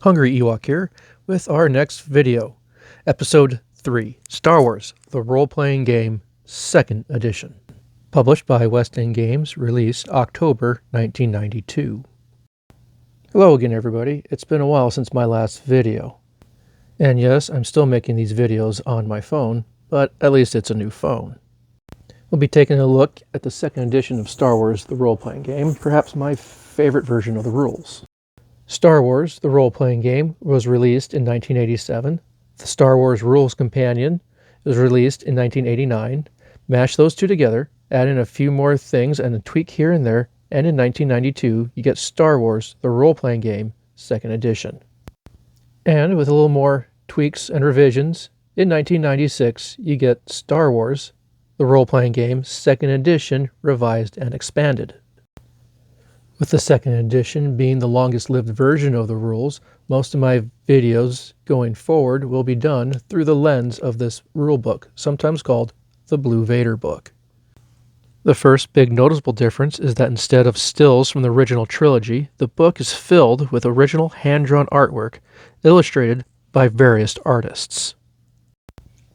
Hungry Ewok here with our next video, Episode 3, Star Wars, the Role-Playing Game, 2nd Edition. Published by West End Games, released October 1992. Hello again everybody, it's been a while since my last video. And yes, I'm still making these videos on my phone, but at least it's a new phone. We'll be taking a look at the 2nd edition of Star Wars, the Role-Playing Game, perhaps my favorite version of the rules. Star Wars, the Role-Playing Game, was released in 1987. The Star Wars Rules Companion was released in 1989. Mash those two together, add in a few more things and a tweak here and there, and in 1992 you get Star Wars, the Role-Playing Game, 2nd Edition. And with a little more tweaks and revisions, in 1996 you get Star Wars, the Role-Playing Game, 2nd Edition, revised and expanded. With the 2nd edition being the longest-lived version of the rules, most of my videos going forward will be done through the lens of this rulebook, sometimes called the Blue Vader book. The first big noticeable difference is that instead of stills from the original trilogy, the book is filled with original hand-drawn artwork illustrated by various artists.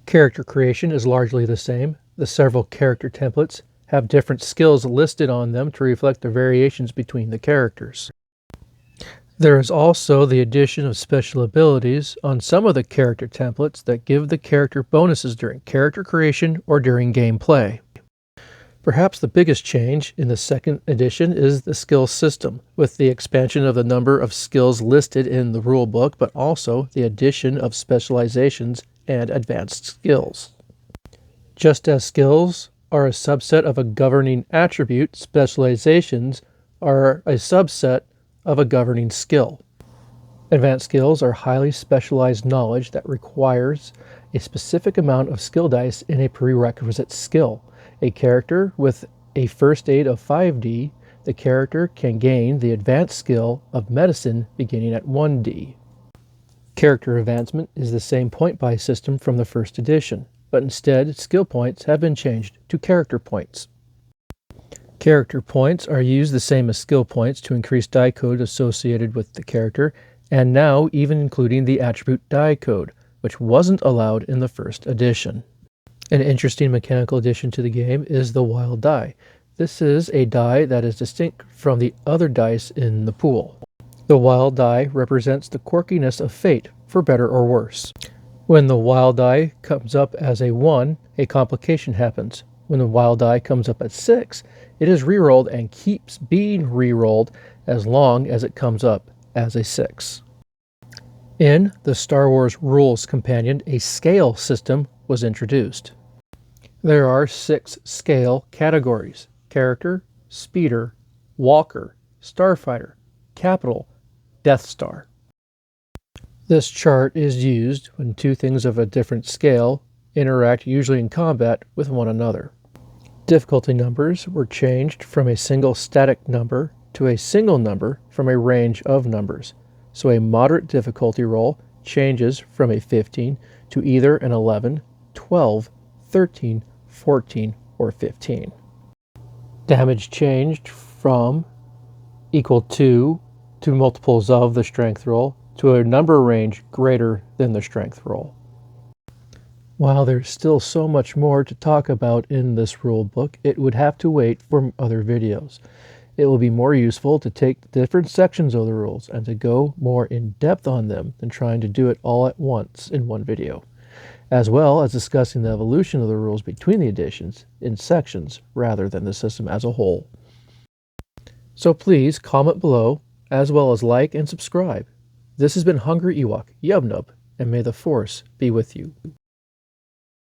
Character creation is largely the same. The several character templates have different skills listed on them to reflect the variations between the characters. There is also the addition of special abilities on some of the character templates that give the character bonuses during character creation or during gameplay. Perhaps the biggest change in the 2nd edition is the skill system, with the expansion of the number of skills listed in the rulebook, but also the addition of specializations and advanced skills. Just as skills are a subset of a governing attribute, specializations are a subset of a governing skill. Advanced skills are highly specialized knowledge that requires a specific amount of skill dice in a prerequisite skill. A character with a first aid of 5D, the character can gain the advanced skill of medicine beginning at 1D. Character advancement is the same point buy system from the 1st edition, but instead skill points have been changed to character points. Character points are used the same as skill points to increase die code associated with the character, and now even including the attribute die code, which wasn't allowed in the 1st edition. An interesting mechanical addition to the game is the wild die. This is a die that is distinct from the other dice in the pool. The wild die represents the quirkiness of fate, for better or worse. When the wild die comes up as a 1, a complication happens. When the wild die comes up at 6, it is rerolled and keeps being rerolled as long as it comes up as a 6. In the Star Wars Rules Companion, a scale system was introduced. There are 6 scale categories: character, speeder, walker, starfighter, capital, Death Star. This chart is used when two things of a different scale interact, usually in combat, with one another. Difficulty numbers were changed from a single static number to a single number from a range of numbers. So a moderate difficulty roll changes from a 15 to either an 11, 12, 13, 14, or 15. Damage changed from equal to multiples of the strength roll to a number range greater than the strength roll. While there's still so much more to talk about in this rule book, it would have to wait for other videos. It will be more useful to take the different sections of the rules and to go more in depth on them than trying to do it all at once in one video, as well as discussing the evolution of the rules between the editions in sections rather than the system as a whole. So please comment below, as well as like and subscribe. This has been Hungry Ewok, Yub Nub, and may the Force be with you.